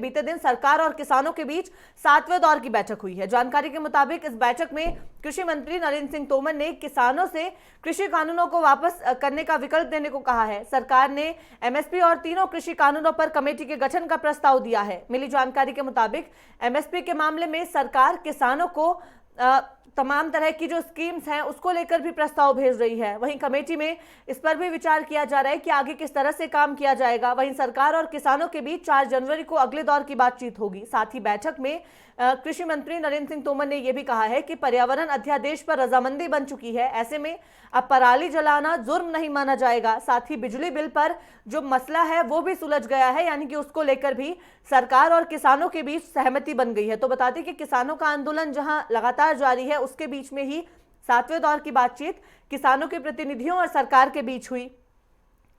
बीते दिन सरकार और किसानों के बीच 7वें दौर की बैठक हुई है। जानकारी के मुताबिक इस बैठक में कृषि मंत्री नरेंद्र सिंह तोमर ने किसानों से कृषि कानूनों को वापस करने का विकल्प देने को कहा है। सरकार ने एमएसपी और तीनों कृषि कानूनों पर कमेटी के गठन का प्रस्ताव दिया है। मिली जानकारी के मुताबिक एमएसपी के मामले में सरकार किसानों को तमाम तरह की जो स्कीम्स हैं उसको लेकर भी प्रस्ताव भेज रही है। वहीं कमेटी में इस पर भी विचार किया जा रहा है कि आगे किस तरह से काम किया जाएगा। वहीं सरकार और किसानों के बीच 4 जनवरी को अगले दौर की बातचीत होगी। साथ ही बैठक में कृषि मंत्री नरेंद्र सिंह तोमर ने यह भी कहा है कि पर्यावरण अध्यादेश पर रजामंदी बन चुकी है। ऐसे में अब पराली जलाना जुर्म नहीं माना जाएगा। साथ ही बिजली बिल पर जो मसला है वो भी सुलझ गया है, यानी कि उसको लेकर भी सरकार और किसानों के बीच सहमति बन गई है। तो बता दें कि किसानों का आंदोलन जहां लगातार जारी है, उसके बीच में ही 7वें दौर की बातचीत किसानों के प्रतिनिधियों और सरकार के बीच हुई।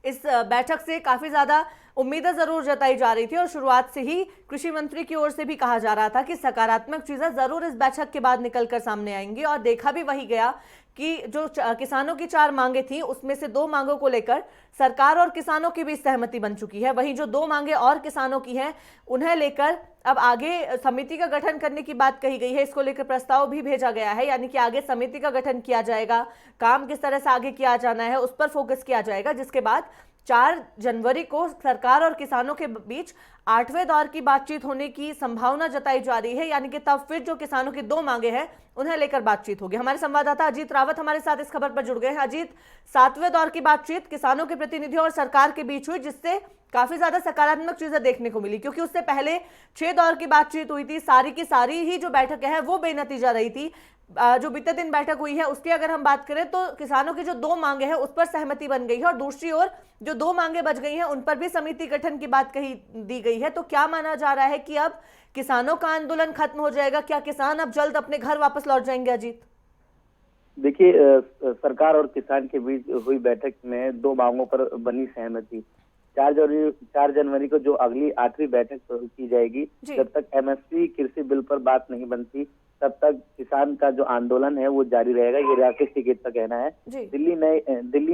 इस बैठक से काफी ज्यादा उम्मीदें जरूर जताई जा रही थी और शुरुआत से ही कृषि मंत्री की ओर से भी कहा जा रहा था कि सकारात्मक चीजें जरूर इस बैठक के बाद निकलकर सामने आएंगी। और देखा भी वही गया कि जो किसानों की 4 मांगे थी उसमें से 2 मांगों को लेकर सरकार और किसानों की भी सहमति बन चुकी है। वहीं जो 2 मांगे और किसानों की हैं उन्हें लेकर अब आगे समिति का गठन करने की बात कही गई है। इसको लेकर प्रस्ताव भी भेजा गया है, यानी कि आगे समिति का गठन किया जाएगा। काम किस तरह से आगे किया जाना है उस पर फोकस किया जाएगा, जिसके बाद 4 जनवरी को सरकार और किसानों के बीच 8वें दौर की बातचीत होने की संभावना जताई जा रही है। यानी कि तब फिर जो किसानों की 2 मांगे हैं उन्हें लेकर बातचीत होगी। हमारे संवाददाता अजीत रावत हमारे साथ इस खबर पर जुड़ गए हैं। अजीत, 7वें दौर की बातचीत किसानों के प्रतिनिधियों और सरकार के बीच हुई, जिससे काफी ज्यादा सकारात्मक चीजें देखने को मिली, क्योंकि उससे पहले 6 दौर की बातचीत हुई थी। सारी की सारी ही जो बैठक है वो बेनतीजा रही थी। जो बीते दिन बैठक हुई है उसकी अगर हम बात करें तो किसानों की जो 2 मांगे हैं उस पर सहमति बन गई है और दूसरी ओर जो 2 मांगे बच गई हैं उन पर भी समिति गठन की बात कही दी गई है। तो क्या माना जा रहा है कि अब किसानों का आंदोलन खत्म हो जाएगा? क्या किसान अब जल्द अपने घर वापस लौट जाएंगे? अजीत, देखिए, सरकार और किसान के बीच हुई बैठक में 2 मांगों पर बनी सहमति। 4 जनवरी को जो अगली 8वीं बैठक की जाएगी, जब तक एमएसपी कृषि बिल पर बात नहीं बनती तब तक किसान का जो आंदोलन है वो जारी रहेगा, ये राकेश टिकैत का कहना है। दिल्ली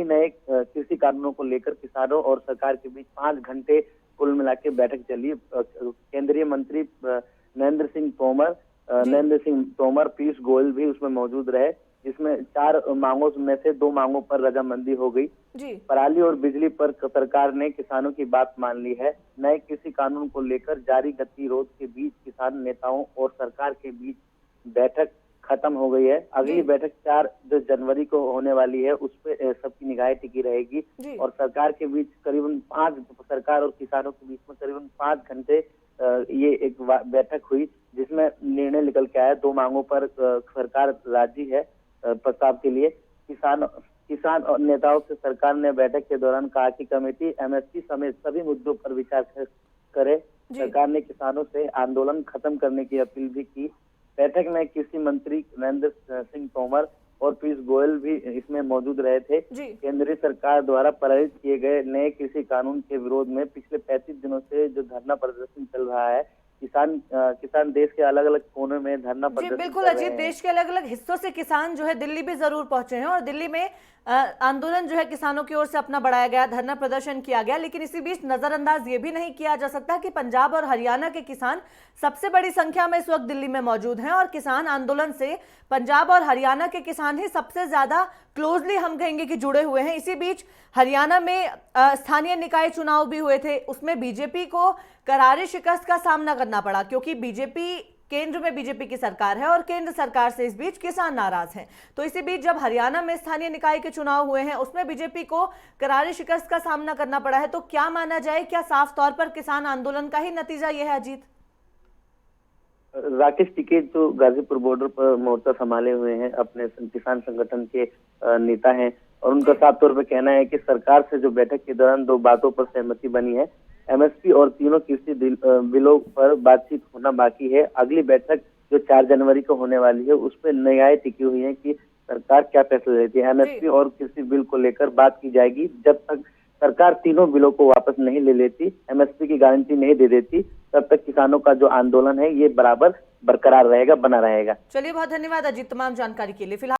नए कृषि कानूनों को लेकर किसानों और सरकार के बीच 5 घंटे कुल मिला के बैठक चली। केंद्रीय मंत्री नरेंद्र सिंह तोमर, पीयूष गोयल भी उसमें मौजूद रहे, जिसमें 4 मांगों में से 2 मांगों पर रजामंदी हो गई। पराली और बिजली पर सरकार ने किसानों की बात मान ली है। नए कृषि कानून को लेकर जारी गतिरोध के बीच किसान नेताओं और सरकार के बीच बैठक खत्म हो गई है। अगली बैठक 4 जनवरी को होने वाली है, उस पर सबकी निगाहें टिकी रहेगी। और सरकार के बीच सरकार और किसानों के बीच में करीबन 5 घंटे ये एक बैठक हुई, जिसमें निर्णय निकल के आया। 2 मांगों पर सरकार राजी है प्रस्ताव के लिए। किसान और नेताओं से सरकार ने बैठक के दौरान कहा कि कमेटी एमएसपी समेत सभी मुद्दों पर विचार करे। सरकार ने किसानों से आंदोलन खत्म करने की अपील भी की। बैठक में कृषि मंत्री नरेंद्र सिंह तोमर और पीयूष गोयल भी इसमें मौजूद रहे थे। केंद्रीय सरकार द्वारा पारित किए गए नए कृषि कानून के विरोध में पिछले 35 दिनों से जो धरना प्रदर्शन चल रहा है, किसान देश के अलग अलग कोनों में धरना प्रदर्शन बिल्कुल अजीत, देश के अलग अलग हिस्सों से किसान जो है दिल्ली भी जरूर पहुंचे हैं और दिल्ली में आंदोलन जो है किसानों की ओर से अपना बढ़ाया गया, धरना प्रदर्शन किया गया। लेकिन इसी बीच नजरअंदाज ये भी नहीं किया जा सकता कि पंजाब और हरियाणा के किसान सबसे बड़ी संख्या में इस वक्त दिल्ली में मौजूद हैं और किसान आंदोलन से पंजाब और हरियाणा के किसान ही सबसे ज्यादा क्लोजली हम कहेंगे कि जुड़े हुए हैं। इसी बीच हरियाणा में स्थानीय निकाय चुनाव भी हुए थे, उसमें बीजेपी को करारी शिकस्त का सामना करना पड़ा, क्योंकि केंद्र में बीजेपी की सरकार है और केंद्र सरकार से इस बीच किसान नाराज हैं। तो इसी बीच जब हरियाणा में स्थानीय निकाय के चुनाव हुए हैं उसमें बीजेपी को करारी शिकस्त का सामना करना पड़ा है। तो क्या माना जाए, क्या साफ तौर पर किसान आंदोलन का ही नतीजा यह है? अजीत, राकेश टिकैत जो गाजीपुर बॉर्डर पर मोर्चा संभाले हुए हैं, अपने किसान संगठन के नेता हैं, और उनका साफ तौर पर कहना है कि सरकार से जो बैठक के दौरान 2 बातों पर सहमति बनी है। एमएसपी और तीनों कृषि बिलों पर बातचीत होना बाकी है। अगली बैठक जो 4 जनवरी को होने वाली है उस पर निगाहें टिकी हुई है कि सरकार क्या फैसला लेती है। एमएसपी और कृषि बिल को लेकर बात की जाएगी। जब तक सरकार तीनों बिलों को वापस नहीं ले लेती, एमएसपी की गारंटी नहीं दे देती, तब तक किसानों का जो आंदोलन है ये बराबर बरकरार रहेगा, बना रहेगा। चलिए, बहुत धन्यवाद अजीत तमाम जानकारी के लिए। फिलहाल